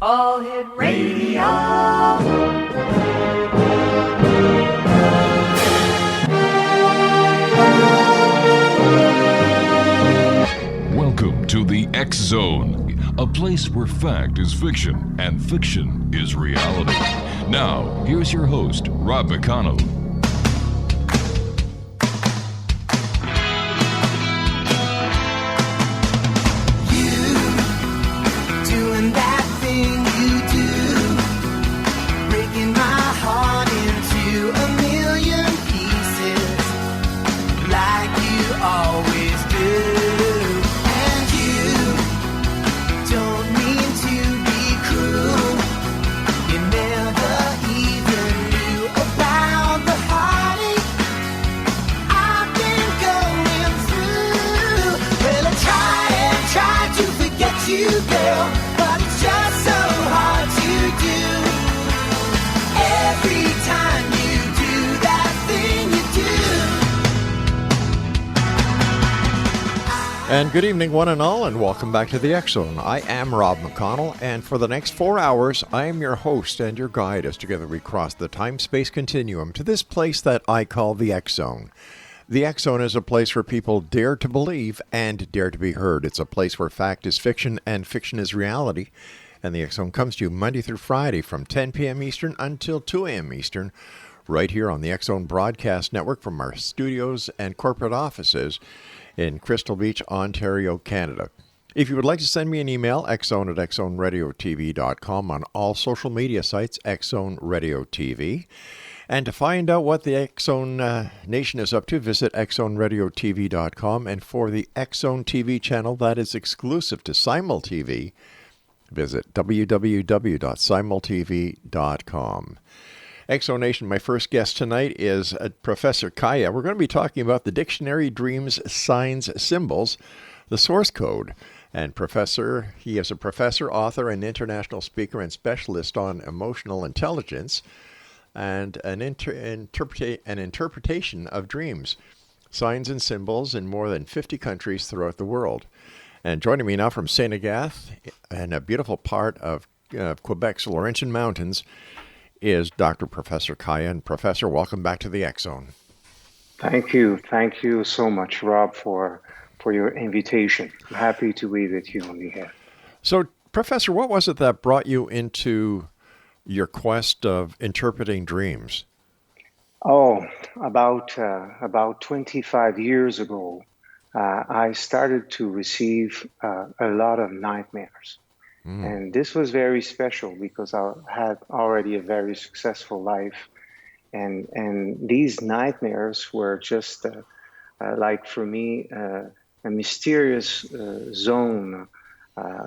All Hit Radio. Welcome to the X Zone, a place where fact is fiction and fiction is reality. Now, here's your host, Rob McConnell. And good evening, one and all, and welcome back to the X Zone. I am Rob McConnell, and for the next 4 hours, I am your host and your guide as together we cross the time-space continuum to this place that I call the X Zone. The X Zone is a place where people dare to believe and dare to be heard. It's a place where fact is fiction and fiction is reality. And the X Zone comes to you Monday through Friday from 10 p.m. Eastern until 2 a.m. Eastern, right here on the X Zone Broadcast Network from our studios and corporate offices in Crystal Beach, Ontario, Canada. If you would like to send me an email, xzone@xzoneradiotv.com, on all social media sites, Xzone Radio TV. And to find out what the X Zone Nation is up to, visit xzoneradiotv.com. And for the X Zone TV channel that is exclusive to Simul TV, visit www.simultv.com. Exonation, my first guest tonight is Professor Kaya. We're going to be talking about the dictionary, dreams, signs, symbols, the source code. And he is a professor, author, and international speaker and specialist on emotional intelligence and an interpretation of dreams, signs, and symbols in more than 50 countries throughout the world. And joining me now from St. Agathe, in a beautiful part of Quebec's Laurentian Mountains, is Dr. Professor Kaya. And Professor, welcome back to the X Zone. Thank you. Thank you so much, Rob, for your invitation. I'm happy to be with you on the air. So, Professor, what was it that brought you into your quest of interpreting dreams? Oh, about 25 years ago, I started to receive a lot of nightmares. And this was very special because I had already a very successful life. And these nightmares were just like, for me, a mysterious zone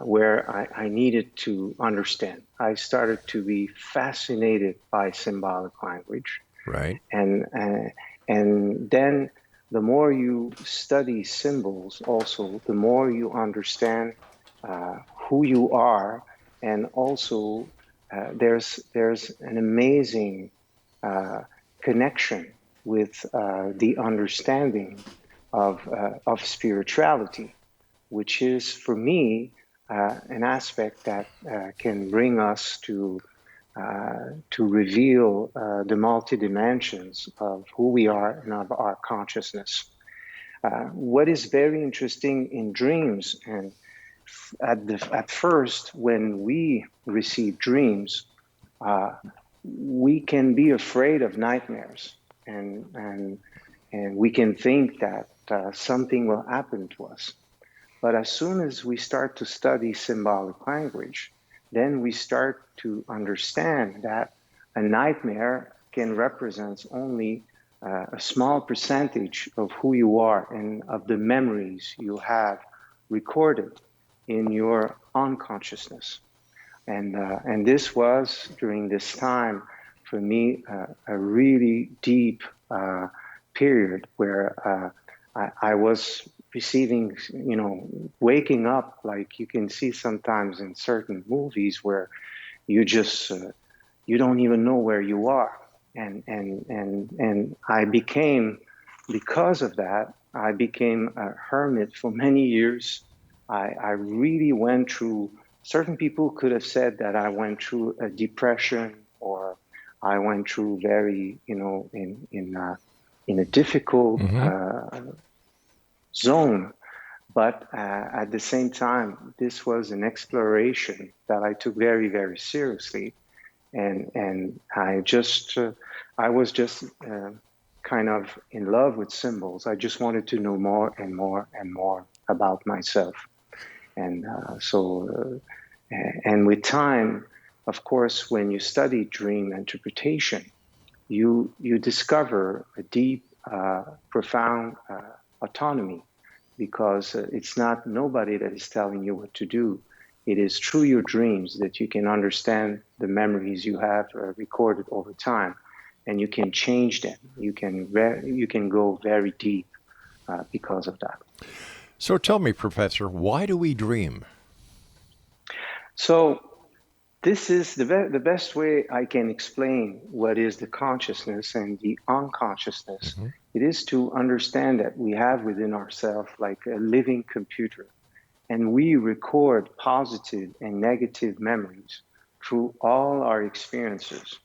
where I needed to understand. I started to be fascinated by symbolic language. Right. And then the more you study symbols also, the more you understand who you are, and also there's an amazing connection with the understanding of spirituality, which is for me an aspect that can bring us to reveal the multi-dimensions of who we are and of our consciousness. What is very interesting in dreams, and at first, when we receive dreams, we can be afraid of nightmares, and we can think that something will happen to us. But as soon as we start to study symbolic language, then we start to understand that a nightmare can represent only a small percentage of who you are and of the memories you have recorded in your unconsciousness. And this was, during this time, for me, a really deep period where I was receiving, waking up, like you can see sometimes in certain movies where you just, you don't even know where you are. And I became, because of that, I became a hermit for many years. I really went through certain people could have said that I went through a depression, or I went through very, in a difficult zone. But at the same time, this was an exploration that I took very, very seriously, and I was just kind of in love with symbols. I just wanted to know more and more and more about myself, and and with time, of course, when you study dream interpretation, you discover a deep, profound autonomy, because it's not nobody that is telling you what to do. It is through your dreams that you can understand the memories you have recorded over time, and you can change them. You can go very deep because of that. So tell me, Professor, why do we dream? So this is the best way I can explain what is the consciousness and the unconsciousness. It is to understand that we have within ourselves like a living computer, and we record positive and negative memories through all our experiences.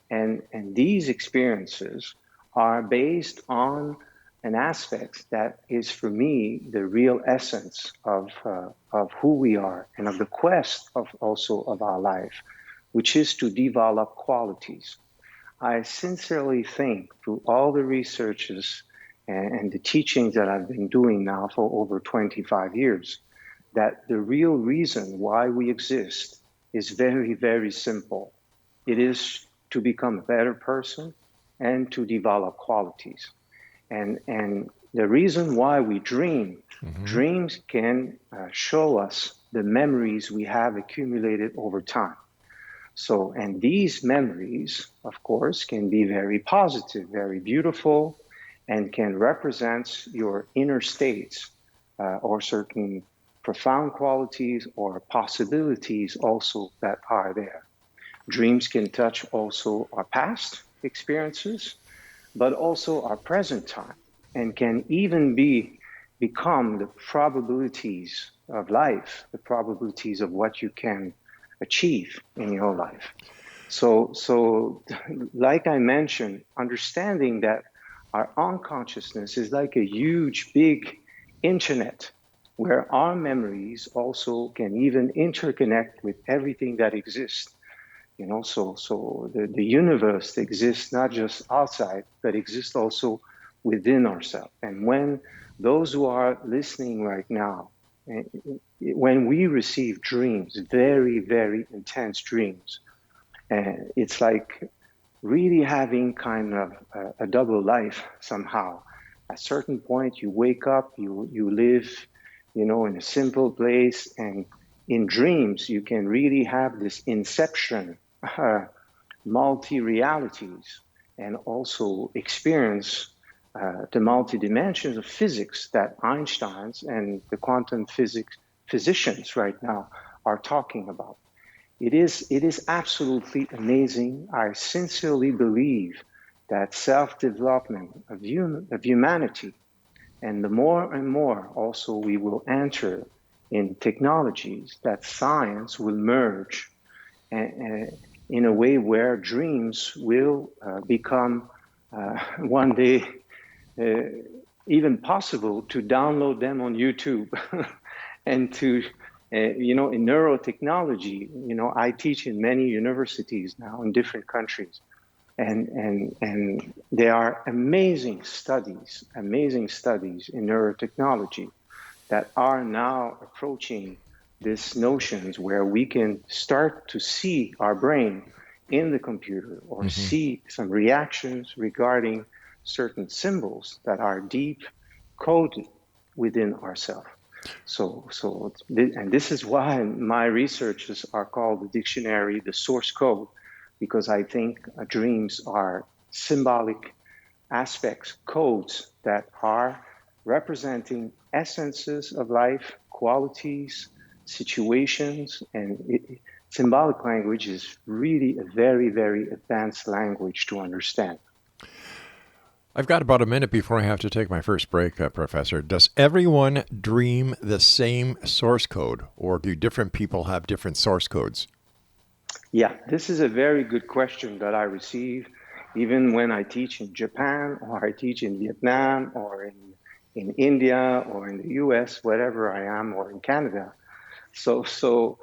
And these experiences are based on an aspect that is, for me, the real essence of who we are, and of the quest of also of our life, which is to develop qualities. I sincerely think, through all the researches and the teachings that I've been doing now for over 25 years, that the real reason why we exist is very, very simple. It is to become a better person and to develop qualities. And the reason why we dream, dreams can show us the memories we have accumulated over time. So, and these memories, of course, can be very positive, very beautiful, and can represent your inner states or certain profound qualities or possibilities also that are there. Dreams can touch also our past experiences, but also our present time, and can even become the probabilities of life, the probabilities of what you can achieve in your life. So like I mentioned, understanding that our unconsciousness is like a huge, big internet, where our memories also can even interconnect with everything that exists. So the universe exists not just outside, but exists also within ourselves. And when those who are listening right now, when we receive dreams, very, very intense dreams, it's like really having kind of a double life somehow. At a certain point, you wake up, you live, in a simple place, and in dreams, you can really have this inception, multi-realities, and also experience the multi-dimensions of physics that Einstein's and the quantum physicians right now are talking about. It is absolutely amazing. I sincerely believe that self-development of humanity, and the more and more also we will enter in technologies, that science will merge in a way where dreams will become one day even possible to download them on YouTube. And to, in neurotechnology, I teach in many universities now in different countries. And there are amazing studies in neurotechnology that are now approaching these notions where we can start to see our brain in the computer, or see some reactions regarding certain symbols that are deep coded within ourselves. And this is why my researches are called the dictionary, the source code, because I think dreams are symbolic aspects, codes that are representing essences of life, qualities, situations, and symbolic language is really a very, very advanced language to understand. I've got about a minute before I have to take my first break, Professor. Does everyone dream the same source code, or do different people have different source codes? Yeah, this is a very good question that I receive even when I teach in Japan, or I teach in Vietnam, or in India, or in the US, wherever I am, or in Canada. So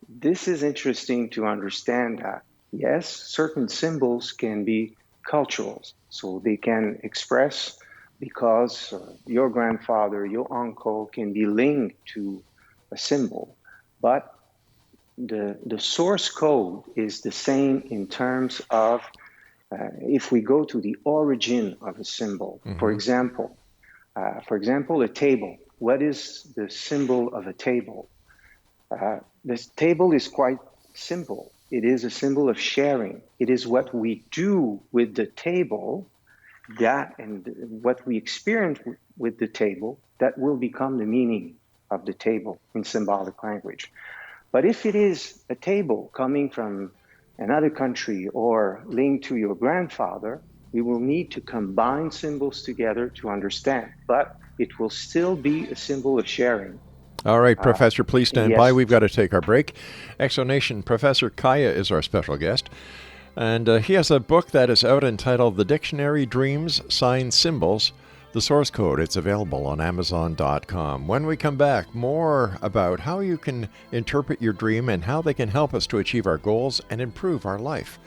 this is interesting to understand that, yes, certain symbols can be cultural. So they can express because your grandfather, your uncle can be linked to a symbol. But the source code is the same in terms of if we go to the origin of a symbol. For example, a table. What is the symbol of a table? This table is quite simple. It is a symbol of sharing. It is what we do with the table, that and what we experience with the table, that will become the meaning of the table in symbolic language. But if it is a table coming from another country or linked to your grandfather, we will need to combine symbols together to understand. But it will still be a symbol of sharing. All right, Professor, please stand by. Yes. We've got to take our break. Exonation, Professor Kaya is our special guest. And he has a book that is out entitled The Dictionary Dreams, Signs, Symbols, the source code. It's available on Amazon.com. When we come back, more about how you can interpret your dream and how they can help us to achieve our goals and improve our life.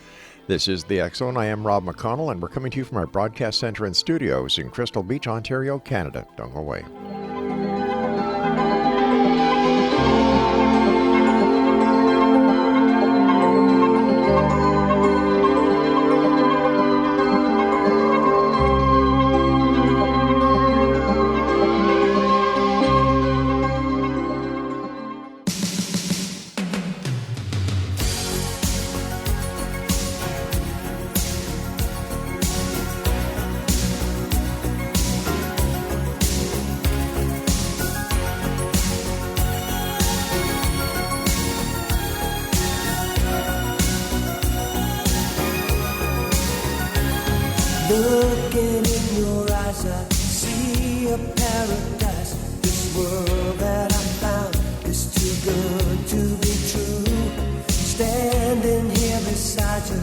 This is The X Zone. I am Rob McConnell, and we're coming to you from our broadcast center and studios in Crystal Beach, Ontario, Canada. Don't go away. Looking in your eyes, I see a paradise. This world that I found is too good to be true. Standing here beside you,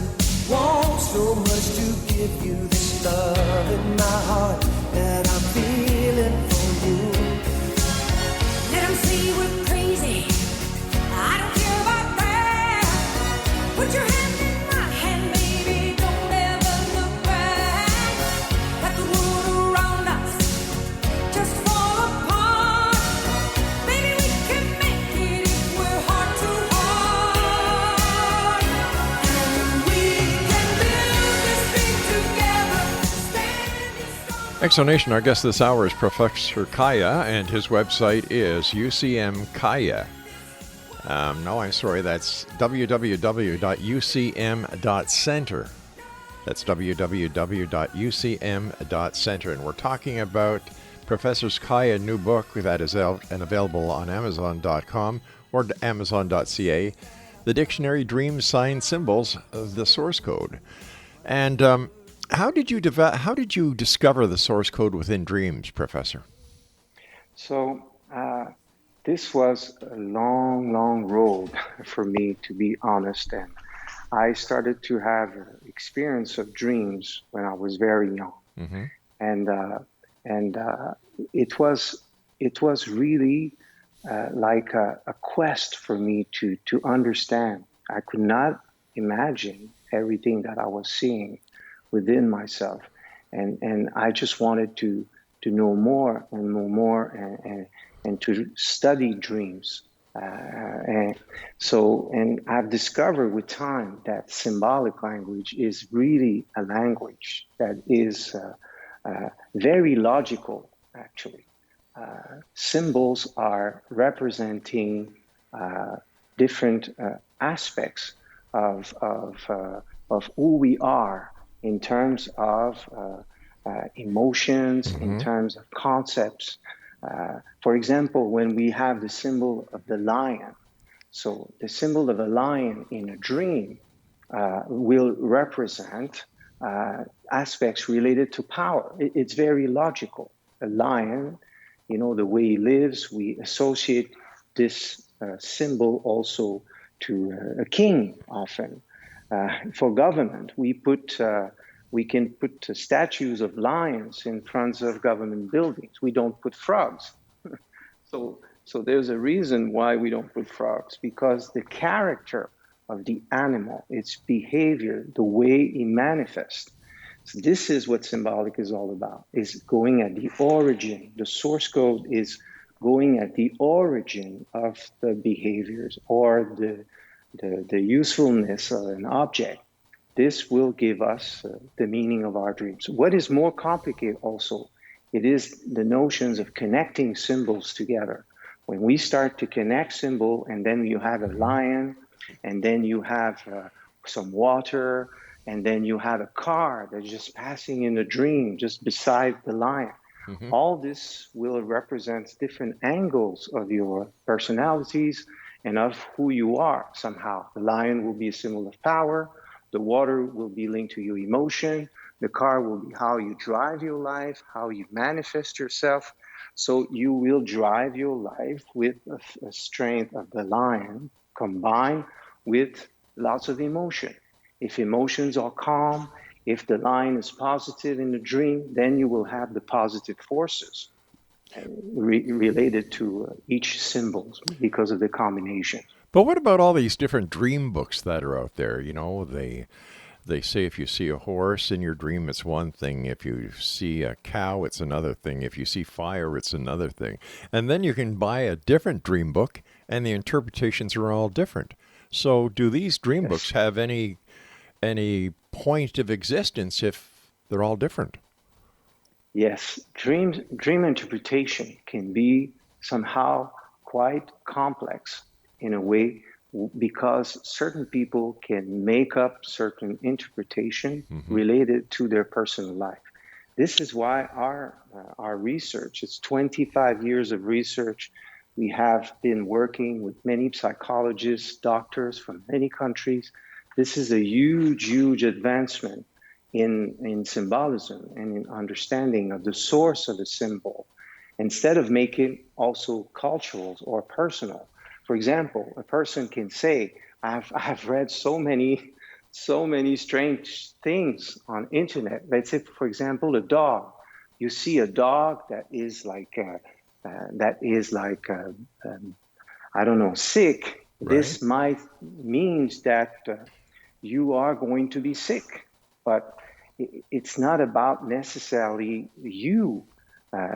want so much to give you this love in my heart that I'm feeling for you. Let 'em say we're crazy. I don't care about that. Put your hand in my hand, baby. Don't ever look back. Let the world around us just fall apart. Baby, we can make it if we're heart to heart. And we can build this thing together, standing strong. Exonation, our guest this hour is Professor Kaya, and his website is UCM No, I'm sorry, that's www.ucm.center. That's www.ucm.center. And we're talking about Professor Kaya's new book that is out and available on Amazon.com or Amazon.ca, The Dictionary Dreams, Signs, Symbols, the source code. And how did you discover the source code within dreams, Professor? So this was a long, long road for me, to be honest. And I started to have experience of dreams when I was very young. Mm-hmm. And it was really like a quest for me to understand. I could not imagine everything that I was seeing within myself. And I just wanted to know more and know more and to study dreams. And I've discovered with time that symbolic language is really a language that is very logical, actually. Symbols are representing different aspects of who we are in terms of emotions, in terms of concepts. For example, when we have the symbol of the lion, so the symbol of a lion in a dream will represent aspects related to power. It's very logical. A lion, the way he lives, we associate this symbol also to a king often. For government, we can put statues of lions in front of government buildings. We don't put frogs. So there's a reason why we don't put frogs, because the character of the animal, its behavior, the way it manifests. So this is what symbolic is all about, is going at the origin. The source code is going at the origin of the behaviors or the usefulness of an object. This will give us the meaning of our dreams. What is more complicated also, it is the notions of connecting symbols together. When we start to connect symbol, and then you have a lion, and then you have some water, and then you have a car that's just passing in a dream just beside the lion. Mm-hmm. All this will represent different angles of your personalities and of who you are somehow. The lion will be a symbol of power. The water will be linked to your emotion. The car will be how you drive your life, how you manifest yourself. So you will drive your life with a strength of the lion combined with lots of emotion. If emotions are calm, if the lion is positive in the dream, then you will have the positive forces related to each symbol because of the combination. But what about all these different dream books that are out there? They say if you see a horse in your dream, it's one thing. If you see a cow, it's another thing. If you see fire, it's another thing. And then you can buy a different dream book, and the interpretations are all different. So do these dream books have any point of existence if they're all different? Yes, dream interpretation can be somehow quite complex in a way, because certain people can make up certain interpretation related to their personal life. This is why our research, it's 25 years of research. We have been working with many psychologists, doctors from many countries. This is a huge, huge advancement in symbolism and in understanding of the source of a symbol, instead of making also cultural or personal. For example, a person can say, I've read so many strange things on internet. Let's say, for example, a dog. You see a dog that is like I don't know, sick. Right. This might means that you are going to be sick, but it's not about necessarily you.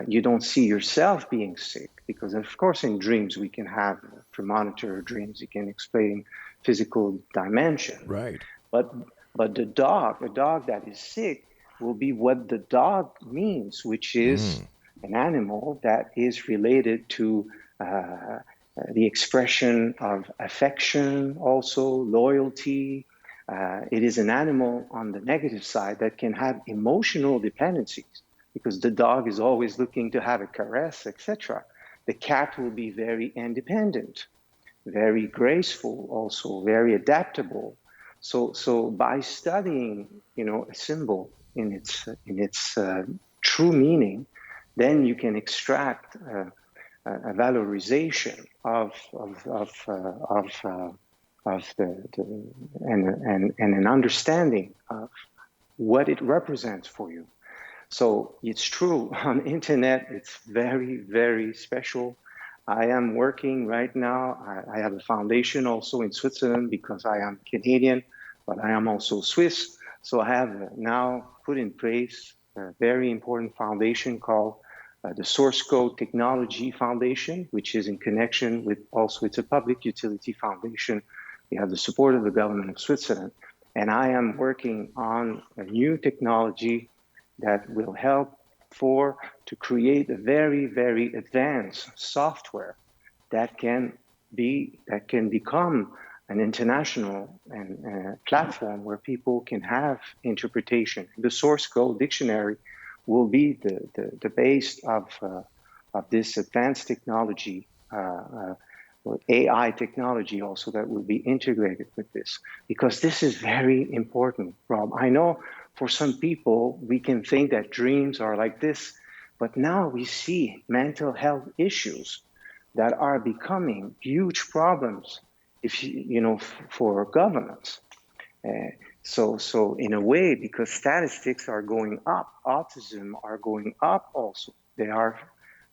You don't see yourself being sick, because of course in dreams we can have premonitory dreams. You can explain physical dimension. Right. But a dog that is sick will be what the dog means, which is an animal that is related to the expression of affection, also loyalty. It is an animal on the negative side that can have emotional dependencies, because the dog is always looking to have a caress, etc. The cat will be very independent, very graceful, also very adaptable. So by studying, a symbol in its true meaning, then you can extract a valorization of an understanding of what it represents for you. So it's true, on internet, it's very, very special. I am working right now. I have a foundation also in Switzerland, because I am Canadian, but I am also Swiss. So I have now put in place a very important foundation called the Source Code Technology Foundation, which is in connection with also, it's a public utility foundation. We have the support of the government of Switzerland. And I am working on a new technology that will help to create a very, very advanced software that can become an international platform where people can have interpretation. The source code dictionary will be the base of this advanced technology, AI technology also, that will be integrated with this, because this is very important, Rob. I know for some people, we can think that dreams are like this, but now we see mental health issues that are becoming huge problems, for governments. So in a way, because statistics are going up, autism are going up also. They are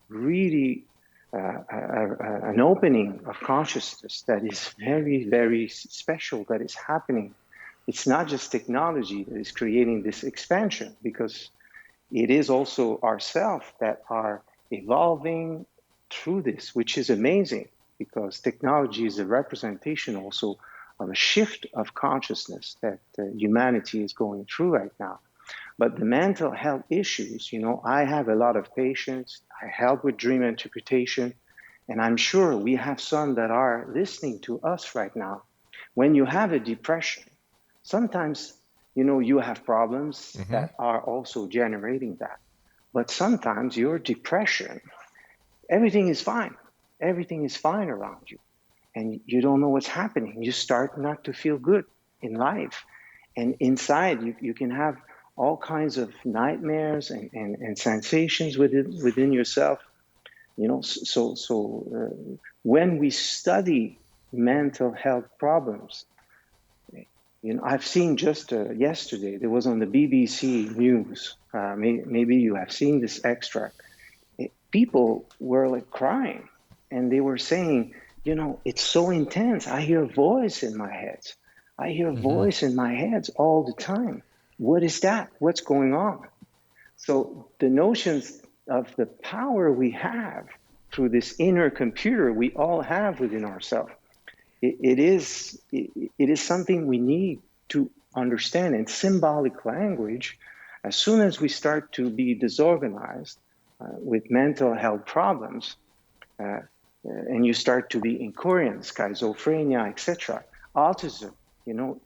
really an opening of consciousness that is very, very special that is happening. It's not just technology that is creating this expansion, because it is also ourselves that are evolving through this, which is amazing, because technology is a representation also of a shift of consciousness that humanity is going through right now. But the mental health issues, I have a lot of patients, I help with dream interpretation, and I'm sure we have some that are listening to us right now. When you have a depression, sometimes, you have problems that are also generating that. But sometimes your depression, everything is fine. Everything is fine around you. And you don't know what's happening. You start not to feel good in life. And inside, you can have all kinds of nightmares and sensations within yourself. When we study mental health problems, I've seen just yesterday, there was on the BBC News, maybe you have seen this extract. People were like crying, and they were saying, it's so intense. I hear a voice in my head. I hear a voice in my head all the time. What is that? What's going on? So the notions of the power we have through this inner computer we all have within ourselves, it is something we need to understand. And symbolic language, as soon as we start to be disorganized with mental health problems, and you start to be incoherent, schizophrenia, etc., autism,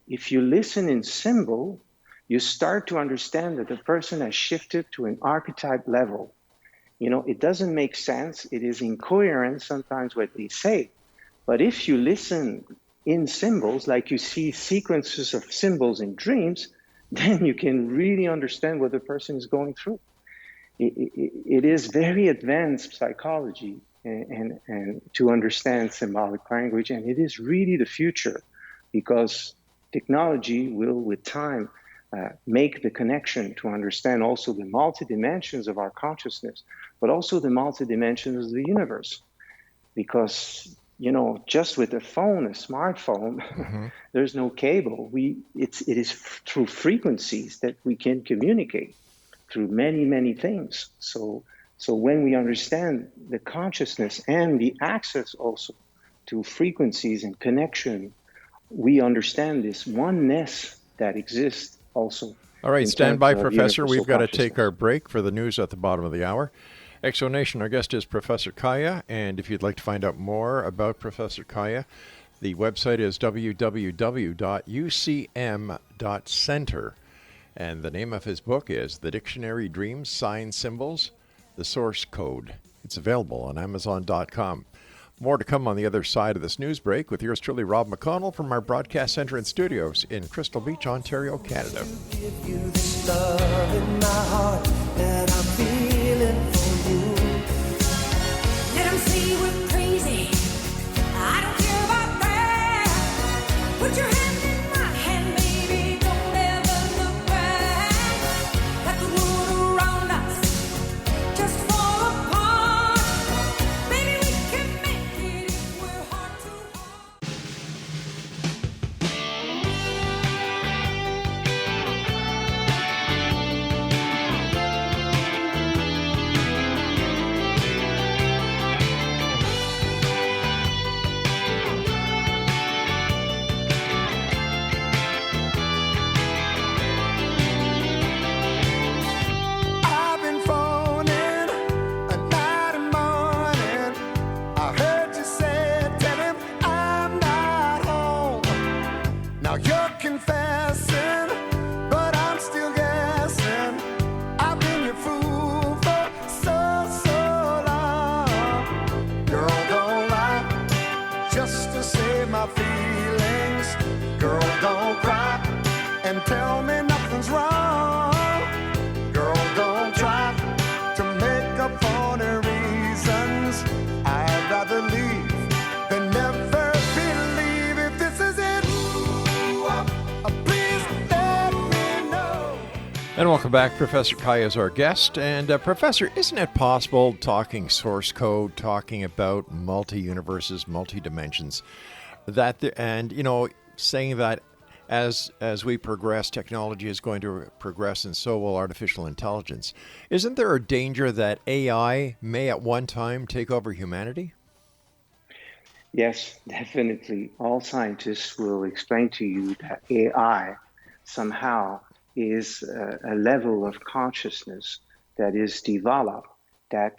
if you listen in symbol, you start to understand that the person has shifted to an archetype level. It doesn't make sense. It is incoherent sometimes what they say. But if you listen in symbols, like you see sequences of symbols in dreams, then you can really understand what the person is going through. It is very advanced psychology and to understand symbolic language, and it is really the future, because technology will, with time, make the connection to understand also the multi-dimensions of our consciousness, but also the multi-dimensions of the universe. Because, just with a phone, a smartphone, there's no cable. It is through frequencies that we can communicate through many, many things. So when we understand the consciousness and the access also to frequencies and connection, we understand this oneness that exists also. All right, stand by, Professor. We've got to take our break for the news at the bottom of the hour. Exonation, our guest is Professor Kaya, and if you'd like to find out more about Professor Kaya, the website is www.ucm.center, and the name of his book is The Dictionary Dreams, Signs, Symbols, The Source Code. It's available on Amazon.com. More to come on the other side of this news break with yours truly, Rob McConnell, from our broadcast center and studios in Crystal Beach, Ontario, Canada. Give you this love in my heart that I'm feeling for you. Let 'em say we're crazy. I don't care about that. Put your hand in my hand, baby. Don't ever look back. Let the world around us just fall apart. Baby, we can make it if we're heart to heart. I've been phoning a night and morning. I heard you say, tell him I'm not home. Now you're confessing, but I'm still guessing. I've been your fool for so long. Girl, don't lie just to save my feelings. Girl, don't cry and tell me nothing's wrong. And welcome back. Professor Kai is our guest. And Professor, isn't it possible, talking source code, talking about multi-universes, multi-dimensions, saying that as we progress, technology is going to progress, and so will artificial intelligence. Isn't there a danger that AI may at one time take over humanity? Yes, definitely. All scientists will explain to you that AI somehow is a level of consciousness that is developed that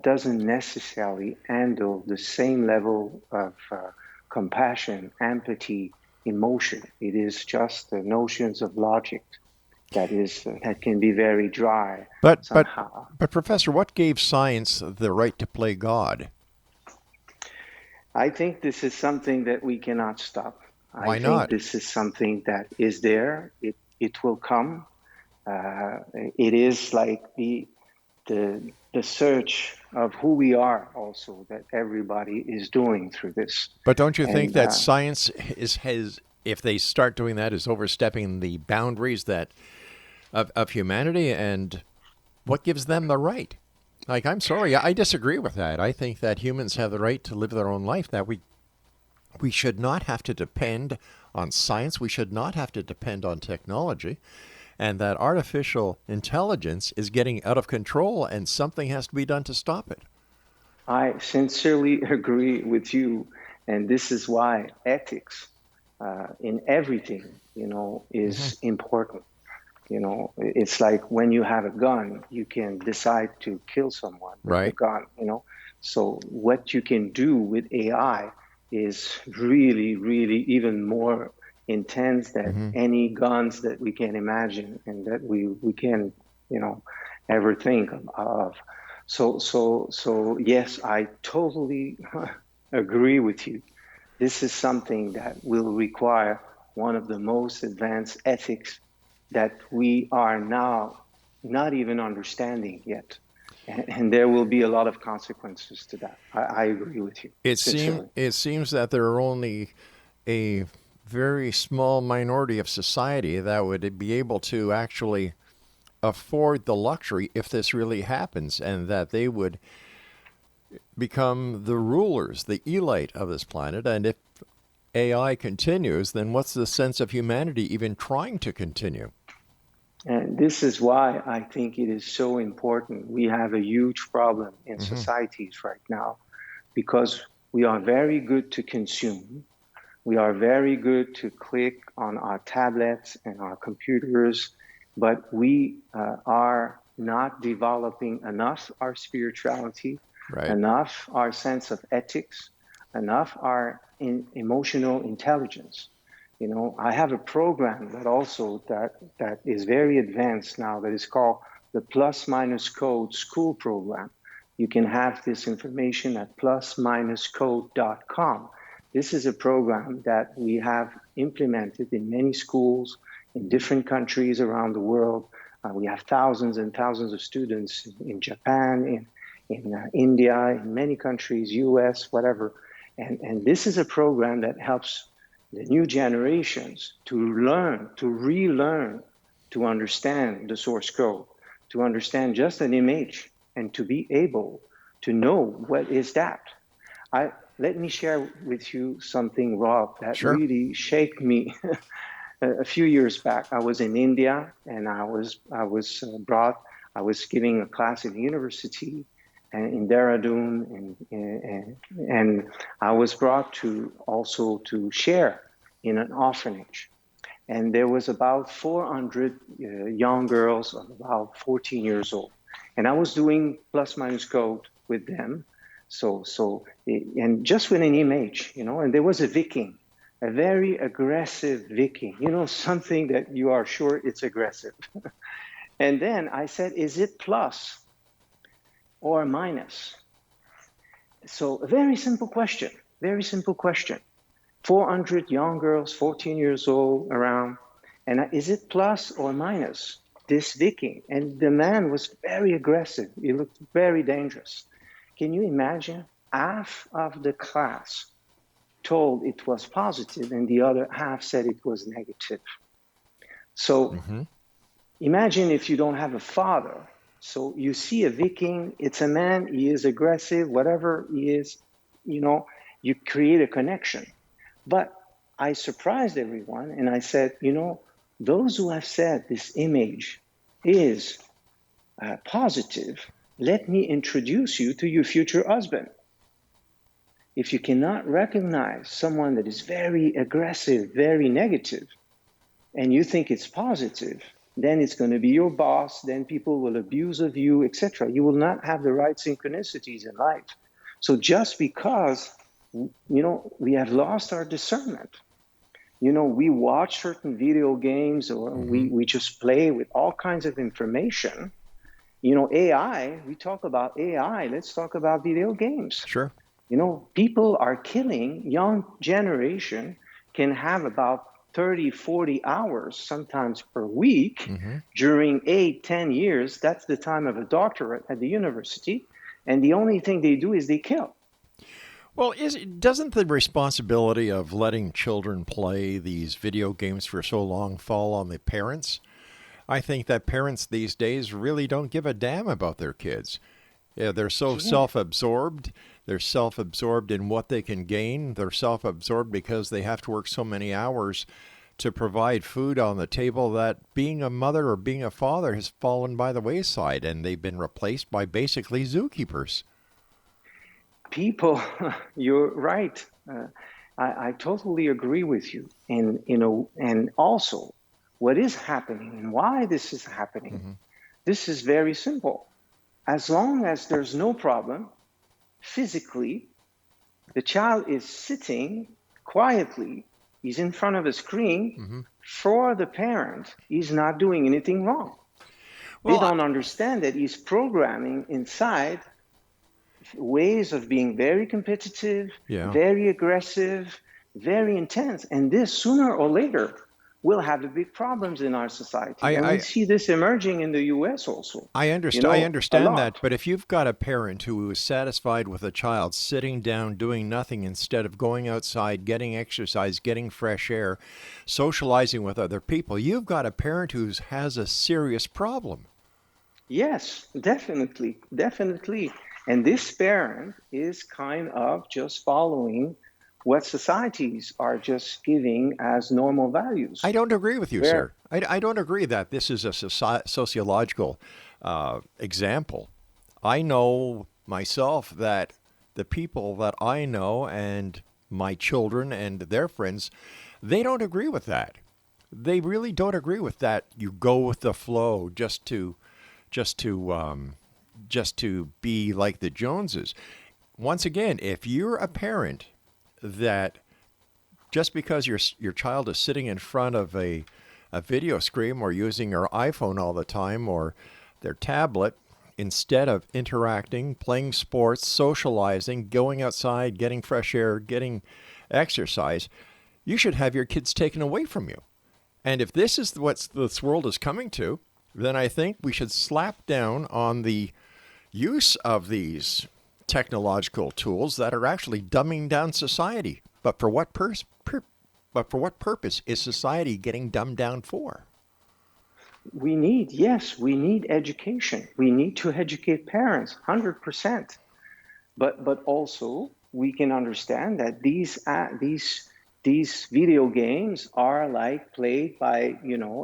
doesn't necessarily handle the same level of compassion, empathy, emotion. It is just the notions of logic that can be very dry But somehow. Professor, what gave science the right to play God? I think this is something that we cannot stop. I Why think not? this is something that is there. It will come. It is like the search of who we are also that everybody is doing through this. But don't you think And that science has, if they start doing that, is overstepping the boundaries that of humanity? And what gives them the right? Like, I'm sorry, I disagree with that. I think that humans have the right to live their own life, that we should not have to depend on science, we should not have to depend on technology, and that artificial intelligence is getting out of control and something has to be done to stop it. I sincerely agree with you. And this is why ethics in everything, is important. It's like when you have a gun, you can decide to kill someone with the Right. gun. So what you can do with AI is really, really even more intense than any guns that we can imagine and that we can, ever think of. So yes, I totally agree with you. This is something that will require one of the most advanced ethics that we are now not even understanding yet. And there will be a lot of consequences to that. I agree with you, sincerely. It seems that there are only a very small minority of society that would be able to actually afford the luxury if this really happens, and that they would become the rulers, the elite of this planet. And if AI continues, then what's the sense of humanity even trying to continue? And this is why I think it is so important. We have a huge problem in societies right now because we are very good to consume. We are very good to click on our tablets and our computers, but we are not developing enough our spirituality, Right. enough our sense of ethics, enough our emotional intelligence. I have a program that is very advanced now that is called the Plus Minus Code School Program. You can have this information at plusminuscode.com. This is a program that we have implemented in many schools in different countries around the world. We have thousands and thousands of students in Japan, in India, in many countries, US, whatever. And this is a program that helps the new generations to learn, to relearn, to understand the source code, to understand just an image, and to be able to know what is that. Let me share with you something, Rob, that Sure. really shaped me. A few years back, I was in India, and I was giving a class in the university in Dehradun, and I was brought to share in an orphanage. And there was about 400 young girls of about 14 years old. And I was doing plus minus code with them. And just with an image, and there was a Viking, a very aggressive Viking, something that you are sure it's aggressive. And then I said, is it plus or minus? So a very simple question. 400 young girls, 14 years old around. And is it plus or minus this Viking? And the man was very aggressive. He looked very dangerous. Can you imagine? Half of the class told it was positive and the other half said it was negative. So Imagine if you don't have a father. So you see a Viking, it's a man, he is aggressive, whatever he is, you create a connection. But I surprised everyone and I said, those who have said this image is positive, let me introduce you to your future husband. If you cannot recognize someone that is very aggressive, very negative, and you think it's positive, then it's going to be your boss, then people will abuse of you, etc. You will not have the right synchronicities in life. So just because, we have lost our discernment, we watch certain video games or we just play with all kinds of information. AI, we talk about AI, let's talk about video games. Sure. People are killing, young generation can have about 30, 40 hours sometimes per week during 8-10 years. That's the time of a doctorate at the university. And the only thing they do is they kill. Well, doesn't the responsibility of letting children play these video games for so long fall on the parents? I think that parents these days really don't give a damn about their kids. Yeah, they're so self-absorbed. They're self-absorbed in what they can gain. They're self-absorbed because they have to work so many hours to provide food on the table that being a mother or being a father has fallen by the wayside, and they've been replaced by basically zookeepers. People, you're right. I totally agree with you. And also, what is happening and why this is happening, this is very simple. As long as there's no problem, physically, the child is sitting quietly, he's in front of a screen, for the parent, he's not doing anything wrong. Well, they don't understand that he's programming inside ways of being very competitive, very aggressive, very intense. And this, sooner or later, will have the big problems in our society. We see this emerging in the U.S. also. I understand that, but if you've got a parent who is satisfied with a child sitting down doing nothing instead of going outside, getting exercise, getting fresh air, socializing with other people, you've got a parent who has a serious problem. Yes, definitely. And this parent is kind of just following what societies are just giving as normal values. I don't agree with you, sir. I don't agree that this is a sociological example. I know myself that the people that I know and my children and their friends, they don't agree with that. They really don't agree with that. You go with the flow just to be like the Joneses. Once again, if you're a parent that just because your child is sitting in front of a video screen or using their iPhone all the time or their tablet, instead of interacting, playing sports, socializing, going outside, getting fresh air, getting exercise, you should have your kids taken away from you. And if this is what this world is coming to, then I think we should slap down on the use of these technological tools that are actually dumbing down society. But for what purpose is society getting dumbed down for? We need education. We need to educate parents, 100%. But also we can understand that these video games are like played by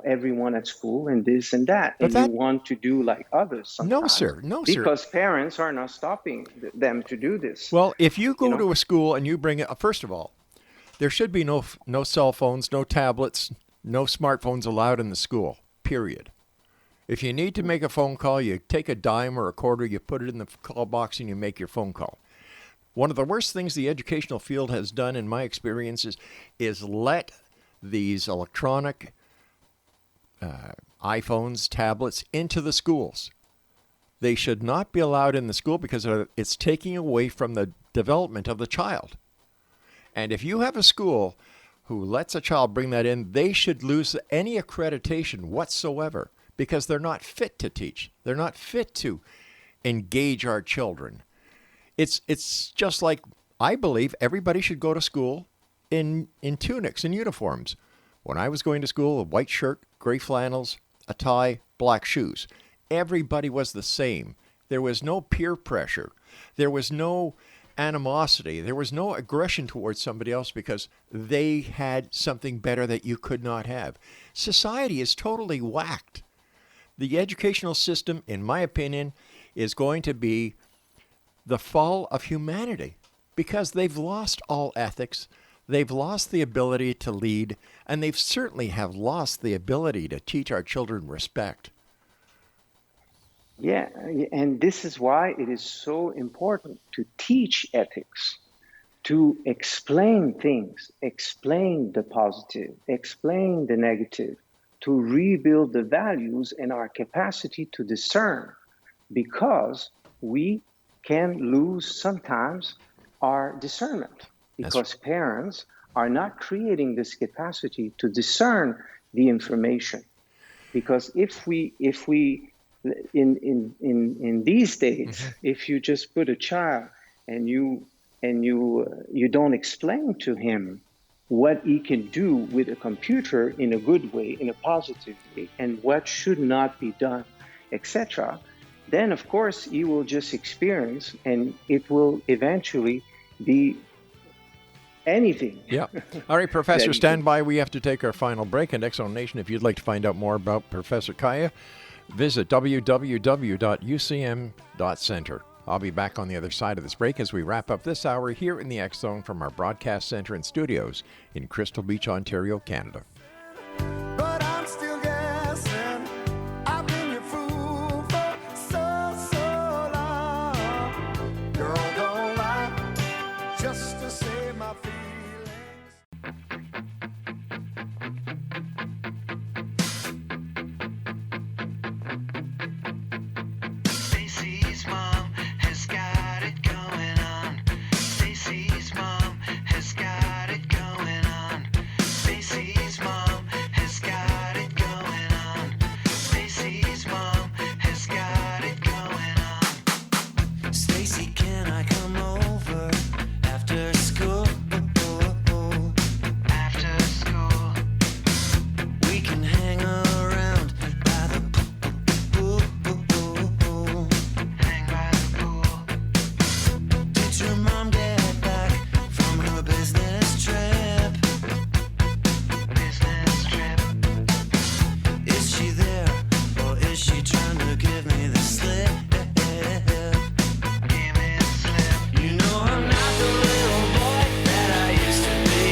everyone at school and this and that, and you want to do like others sometimes. No, sir. Because parents are not stopping them to do this. Well, if you go to a school and you bring it, first of all, there should be no cell phones, no tablets, no smartphones allowed in the school. Period. If you need to make a phone call, you take a dime or a quarter, you put it in the call box, and you make your phone call. One of the worst things the educational field has done, in my experiences, is let these electronic iPhones, tablets into the schools. They should not be allowed in the school because it's taking away from the development of the child. And if you have a school who lets a child bring that in, they should lose any accreditation whatsoever because they're not fit to teach. They're not fit to engage our children. It's just like, I believe everybody should go to school in tunics and uniforms. When I was going to school, a white shirt, gray flannels, a tie, black shoes. Everybody was the same. There was no peer pressure. There was no animosity. There was no aggression towards somebody else because they had something better that you could not have. Society is totally whacked. The educational system, in my opinion, is going to be the fall of humanity because they've lost all ethics. They've lost the ability to lead, and they've certainly have lost the ability to teach our children respect. Yeah, and this is why it is so important to teach ethics, to explain things, explain the positive, explain the negative, to rebuild the values and our capacity to discern, because we can lose sometimes our discernment because parents are not creating this capacity to discern the information. Because if we in these days, if you just put a child and you don't explain to him what he can do with a computer in a good way, in a positive way, and what should not be done, etc., then of course he will just experience, and it will eventually be anything. Yeah. All right, Professor, stand by. We have to take our final break. And Exxon Nation, if you'd like to find out more about Professor Kaya, visit www.ucm.center. I'll be back on the other side of this break as we wrap up this hour here in the X Zone from our broadcast center and studios in Crystal Beach, Ontario, Canada. But I'm still guessing. I've been your fool for so long. Girl, don't lie, just to save my feelings. Stacy's mom has got it going on. Stacy's mom has got it going on. Stacy's mom has got it going on. Stacy's mom has got it going on. Stacy, can I come over after school? After school, we can hang around by the pool. Hang by the pool. Did your mom get back from her business trip? Business trip. Is she there, or is she trying to give me the slip? Give me the slip. You know I'm not the little boy that I used to be.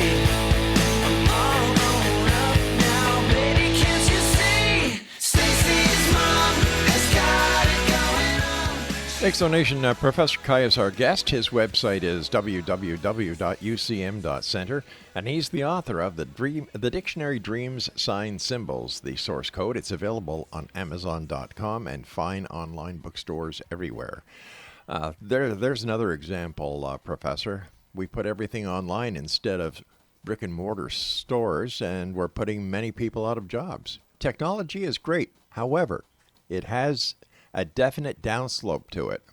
I'm all grown up now, baby, can't you see? Stacy's mom has got it going on. Exxon Nation, Professor Kaya is our guest. His website is www.ucm.center, and he's the author of the Dictionary Dreams, Signs, Symbols, the source code. It's available on Amazon.com and fine online bookstores everywhere. There's another example, Professor. We put everything online instead of brick and mortar stores, and we're putting many people out of jobs. Technology is great. However, it has a definite downslope to it.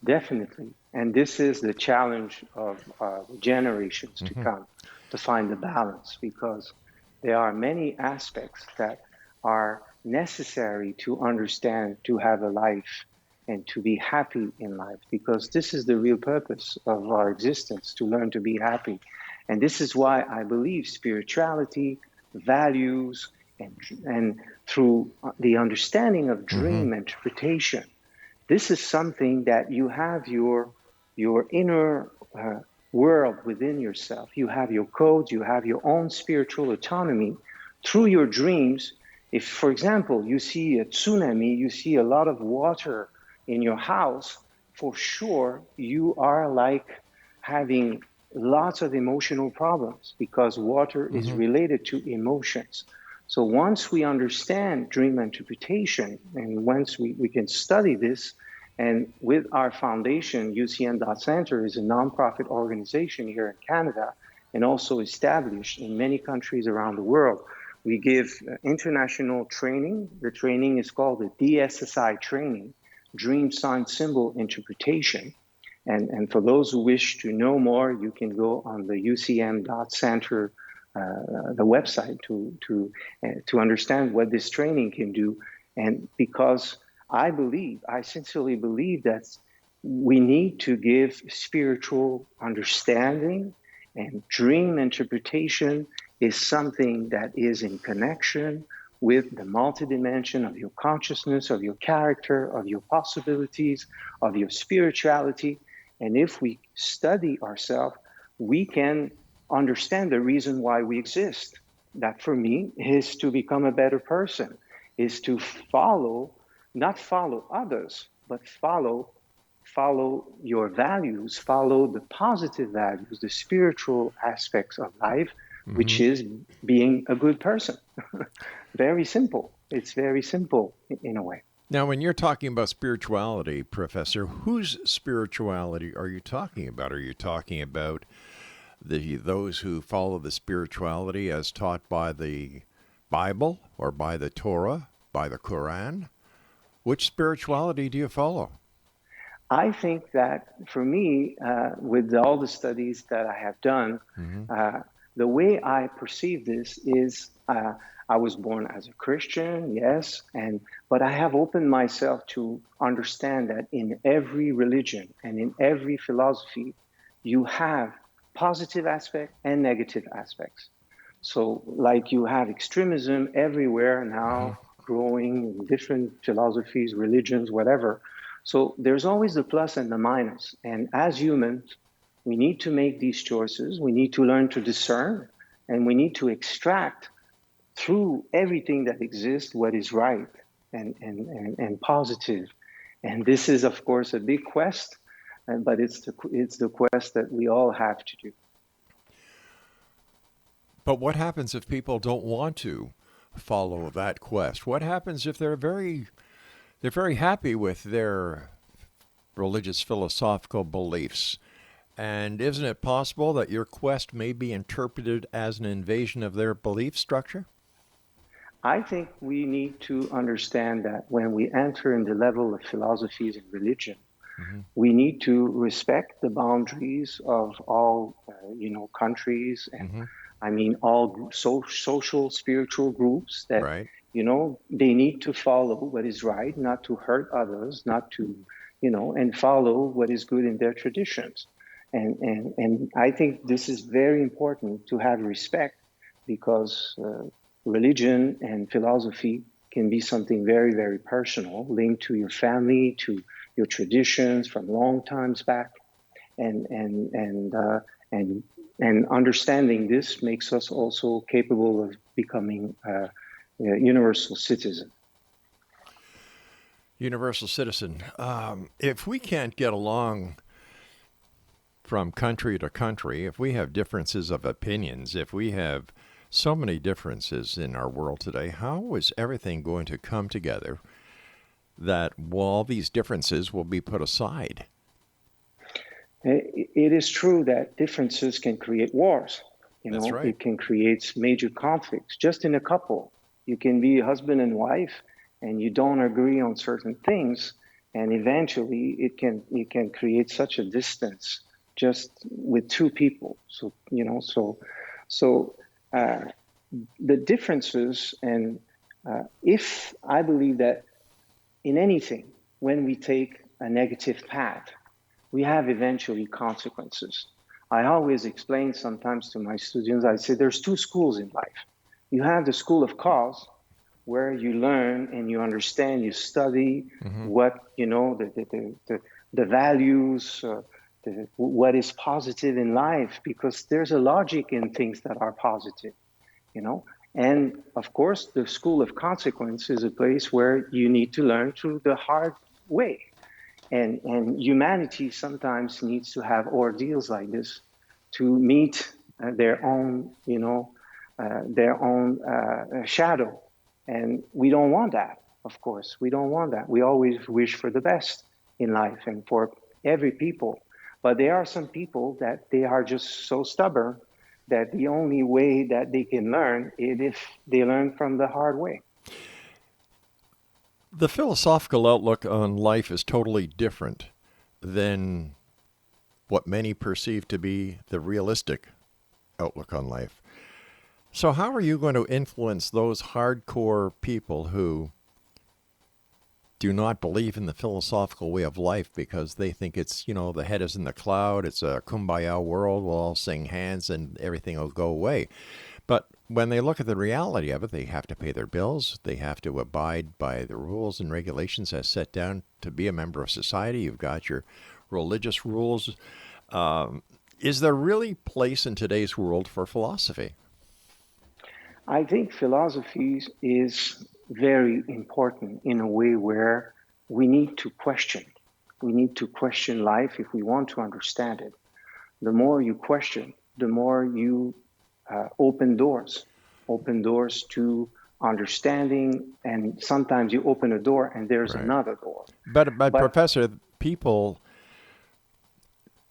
Definitely. And this is the challenge of the generations to come, to find the balance, because there are many aspects that are necessary to understand, to have a life and to be happy in life, because this is the real purpose of our existence, to learn to be happy. And this is why I believe spirituality, values, and through the understanding of dream interpretation, this is something that you have your inner world within yourself. You have your codes, you have your own spiritual autonomy through your dreams. If, for example, you see a tsunami, you see a lot of water in your house, for sure you are like having lots of emotional problems, because water is related to emotions. So once we understand dream interpretation, and once we can study this, and with our foundation, UCM.Center is a nonprofit organization here in Canada and also established in many countries around the world. We give international training. The training is called the DSSI training, Dream Sign Symbol Interpretation. And for those who wish to know more, you can go on the UCM.Center the website to understand what this training can do. And because I sincerely believe that we need to give spiritual understanding, and dream interpretation is something that is in connection with the multidimension of your consciousness, of your character, of your possibilities, of your spirituality. And if we study ourselves, we can understand the reason why we exist. That for me is to become a better person, is to follow, not follow others, but follow your values, follow the positive values, the spiritual aspects of life, which is being a good person. Very simple. It's very simple in a way. Now, when you're talking about spirituality, Professor, whose spirituality are you talking about? Are you talking about those who follow the spirituality as taught by the Bible or by the Torah, by the Quran? Which spirituality do you follow? I think that for me, with all the studies that I have done, the way I perceive this is I was born as a Christian, yes, but I have opened myself to understand that in every religion and in every philosophy, you have positive aspects and negative aspects. So like you have extremism everywhere now, growing in different philosophies, religions, whatever. So there's always the plus and the minus. And as humans, we need to make these choices. We need to learn to discern, and we need to extract through everything that exists what is right and positive. And this is, of course, a big quest, but it's the quest that we all have to do. But what happens if people don't want to follow that quest? What happens if they're very happy with their religious philosophical beliefs? And isn't it possible that your quest may be interpreted as an invasion of their belief structure? I think we need to understand that when we enter in the level of philosophies and religion, we need to respect the boundaries of all, countries and I mean all social, spiritual groups that, Right. They need to follow what is right, not to hurt others, not to, and follow what is good in their traditions. And I think this is very important to have respect, because religion and philosophy can be something very, very personal, linked to your family, to your traditions from long times back, and understanding this makes us also capable of becoming a universal citizen. Universal citizen. If we can't get along from country to country, if we have differences of opinions, if we have so many differences in our world today, how is everything going to come together that all these differences will be put aside? It is true that differences can create wars. That's right. It can create major conflicts. Just in a couple, you can be husband and wife, and you don't agree on certain things, and eventually it can create such a distance just with two people. So the differences, and if I believe that in anything, when we take a negative path, we have eventually consequences. I always explain sometimes to my students, I say there's two schools in life. You have the school of cause, where you learn and you understand, you study what, the values, what is positive in life, because there's a logic in things that are positive, And of course, the school of consequence is a place where you need to learn through the hard way. And humanity sometimes needs to have ordeals like this to meet their own, shadow. And we don't want that, of course. We don't want that. We always wish for the best in life and for every people. But there are some people that they are just so stubborn that the only way that they can learn is if they learn from the hard way. The philosophical outlook on life is totally different than what many perceive to be the realistic outlook on life. So how are you going to influence those hardcore people who do not believe in the philosophical way of life because they think it's, the head is in the cloud, it's a kumbaya world, we'll all sing hands and everything will go away. But when they look at the reality of it, they have to pay their bills, they have to abide by the rules and regulations as set down to be a member of society. You've got your religious rules. Is there really place in today's world for philosophy? I think philosophy is very important in a way where we need to question. We need to question life if we want to understand it. The more you question, the more you open doors to understanding, and sometimes you open a door and there's Right. another door. But But Professor, people,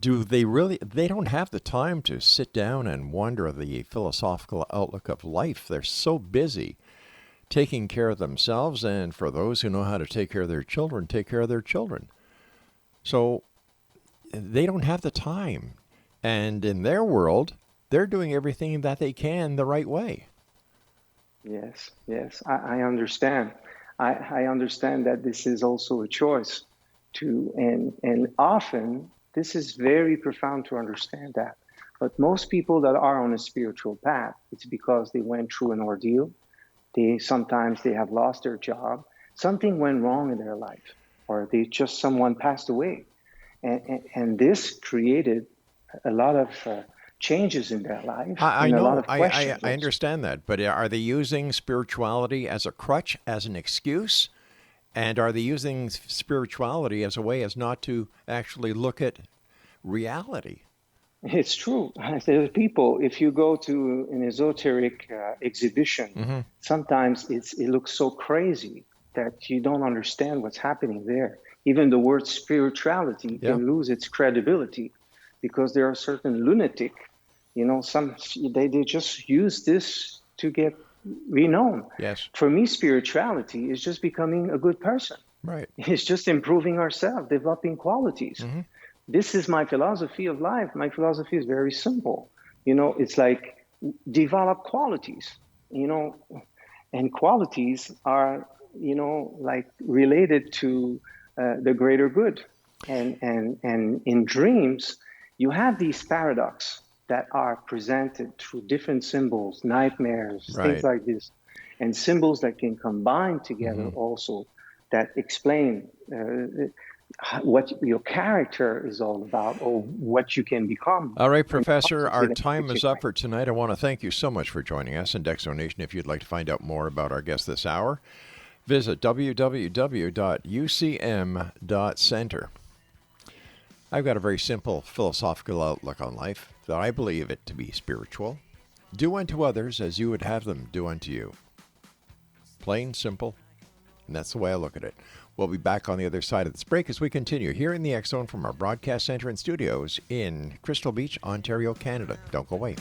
they don't have the time to sit down and wonder the philosophical outlook of life. They're so busy taking care of themselves, and for those who know how to take care of their children, take care of their children. So they don't have the time. And in their world, they're doing everything that they can the right way. yes, I understand. I understand that this is also a choice and often this is very profound to understand that. But most people that are on a spiritual path, it's because they went through an ordeal. Sometimes they have lost their job. Something went wrong in their life, or someone passed away. And this created a lot of changes in their life I and a lot know, of questions. I understand that, but are they using spirituality as a crutch, as an excuse? And are they using spirituality as a way as not to actually look at reality? It's true. There are people, if you go to an esoteric exhibition, sometimes it looks so crazy that you don't understand what's happening there. Even the word spirituality Yeah. can lose its credibility because there are certain lunatic, they just use this to get renowned. Yes. For me, spirituality is just becoming a good person. Right. It's just improving ourselves, developing qualities. This is my philosophy of life. My philosophy is very simple. It's like develop qualities, and qualities are, like related to the greater good. And in dreams, you have these paradox that are presented through different symbols, nightmares, Right. things like this, and symbols that can combine together also that explain what your character is all about or what you can become. All right, Professor, And our also time is up for tonight. I want to thank you so much for joining us. And Exonation, if you'd like to find out more about our guest this hour, visit www.ucm.center. I've got a very simple philosophical outlook on life that I believe it to be spiritual. Do unto others as you would have them do unto you. Plain, simple, and that's the way I look at it. We'll be back on the other side of this break as we continue here in the X Zone from our broadcast center and studios in Crystal Beach, Ontario, Canada. Don't go away.